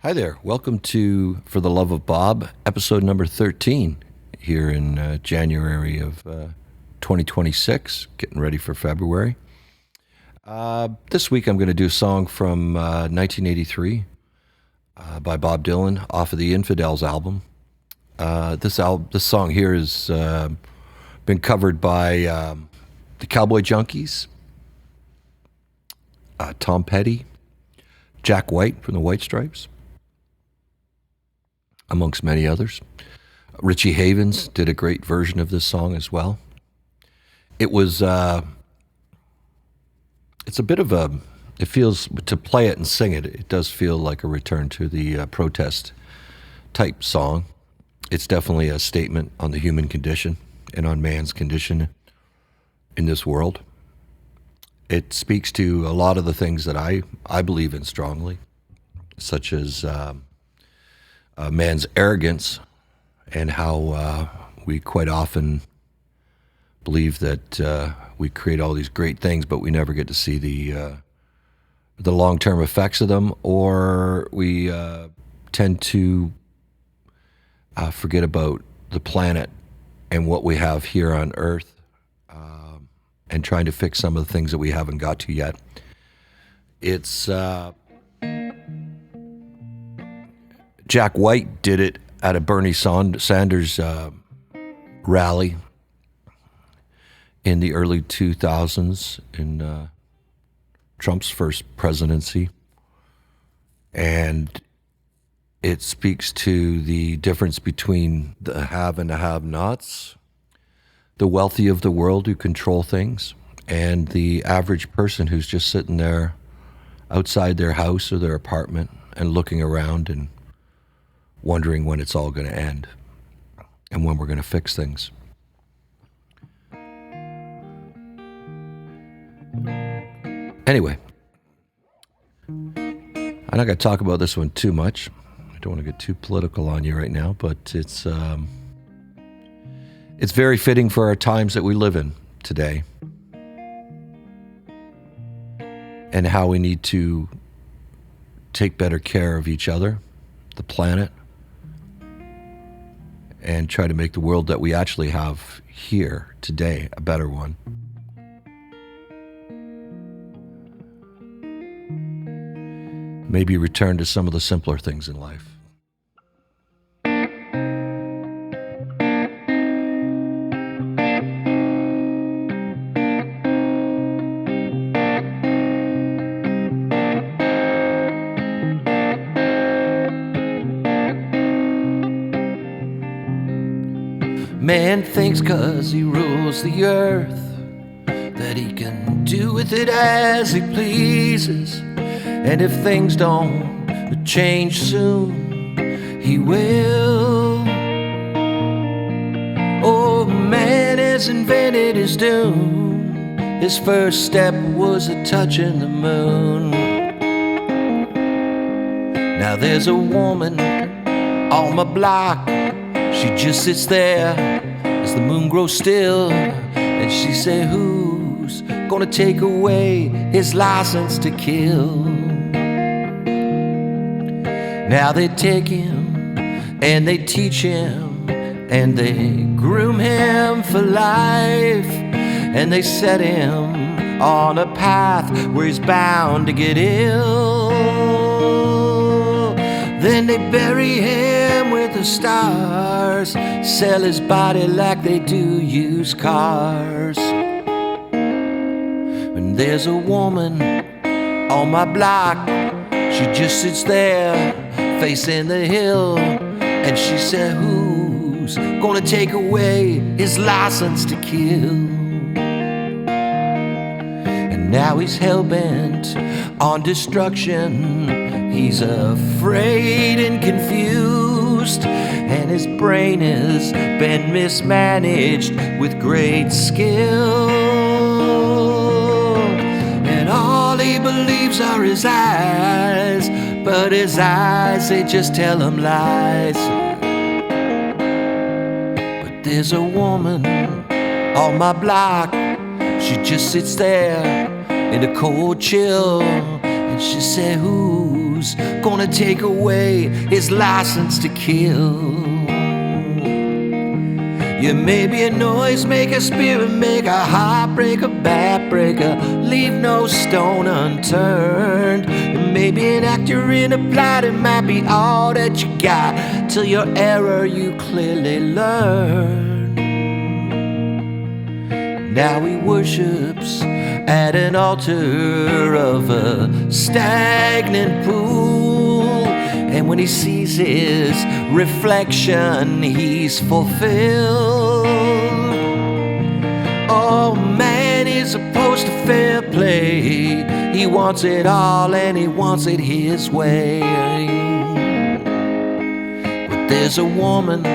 Hi there. Welcome to For the Love of Bob, episode number 13 here in January of 2026, getting ready for February. This week I'm going to do a song from 1983 by Bob Dylan off of the Infidels album. This song here has been covered by the Cowboy Junkies, Tom Petty, Jack White from the White Stripes, amongst many others. Richie Havens did a great version of this song as well. It was, it's a bit of a, it feels, to play it and sing it, it does feel like a return to the protest type song. It's definitely a statement on the human condition and on man's condition in this world. It speaks to a lot of the things that I believe in strongly, such as man's arrogance and how we quite often believe that we create all these great things, but we never get to see the long-term effects of them, or we tend to forget about the planet and what we have here on Earth, and trying to fix some of the things that we haven't got to yet. It's Jack White did it at a Bernie Sanders rally in the early 2000s in Trump's first presidency. And it speaks to the difference between the have and the have-nots, the wealthy of the world who control things, and the average person who's just sitting there outside their house or their apartment and looking around and wondering when it's all going to end and when we're going to fix things. Anyway, I'm not going to talk about this one too much. I don't want to get too political on you right now, but it's very fitting for our times that we live in today and how we need to take better care of each other, the planet, and try to make the world that we actually have here today a better one. Maybe return to some of the simpler things in life. Man thinks 'cause he rules the earth that he can do with it as he pleases, and if things don't change soon, he will. Oh, man has invented his doom. His first step was a touch in the moon. Now there's a woman on my block. She just sits there as the moon grows still, and she said, who's gonna take away his license to kill? Now they take him and they teach him and they groom him for life, and they set him on a path where he's bound to get ill. Then they bury him with the stars, sell his body like they do used cars. And there's a woman on my block, she just sits there facing the hill, and she said, who's gonna take away his license to kill? And now he's hell-bent on destruction. He's afraid and confused, and his brain has been mismanaged with great skill. And all he believes are his eyes, but his eyes, they just tell him lies. But there's a woman on my block, she just sits there in the cold chill, and she said, who's who's gonna take away his license to kill? You may be a noisemaker, spirit maker, heartbreaker, backbreaker, leave no stone unturned. You may be an actor in a plot, it might be all that you got, till your error you clearly learn. Now he worships at an altar of a stagnant pool, and when he sees his reflection, he's fulfilled. Oh, man is opposed to fair play. He wants it all and he wants it his way. But there's a woman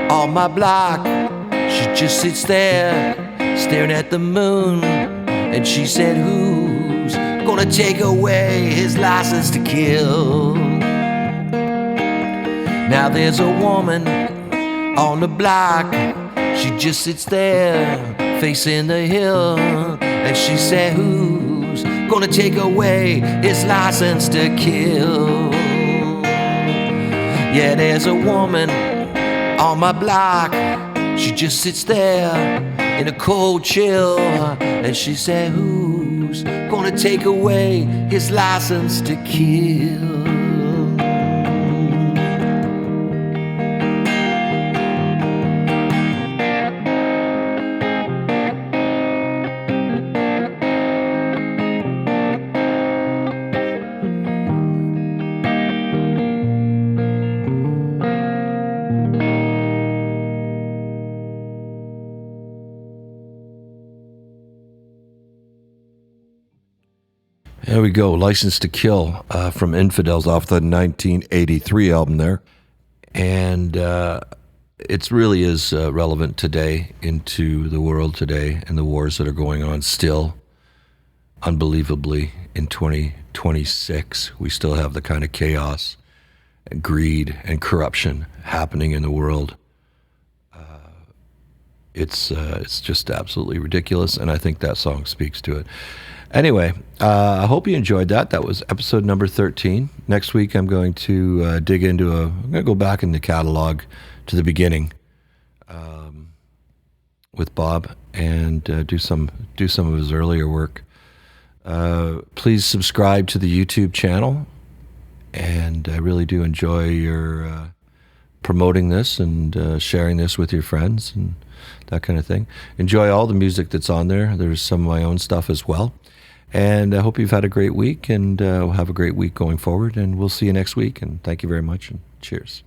on my block. She just sits there staring at the moon, and she said, who's gonna take away his license to kill? Now there's a woman on the block. She just sits there facing the hill, and she said, who's gonna take away his license to kill? Yeah, there's a woman on my block. She just sits there in a cold chill, and she said, who's gonna take away his license to kill? There we go, License to Kill from Infidels off the 1983 album there. And it really is relevant today, into the world today, and the wars that are going on still. Unbelievably, in 2026, we still have the kind of chaos and greed and corruption happening in the world. It's just absolutely ridiculous, and I think that song speaks to it. Anyway, I hope you enjoyed that. That was episode number 13. Next week, I'm going to I'm going to go back in the catalog to the beginning with Bob and do some of his earlier work. Please subscribe to the YouTube channel, and I really do enjoy your promoting this and sharing this with your friends and that kind of thing. Enjoy all the music that's on there. There's some of my own stuff as well. And I hope you've had a great week, and we'll have a great week going forward, and we'll see you next week. And thank you very much, and cheers.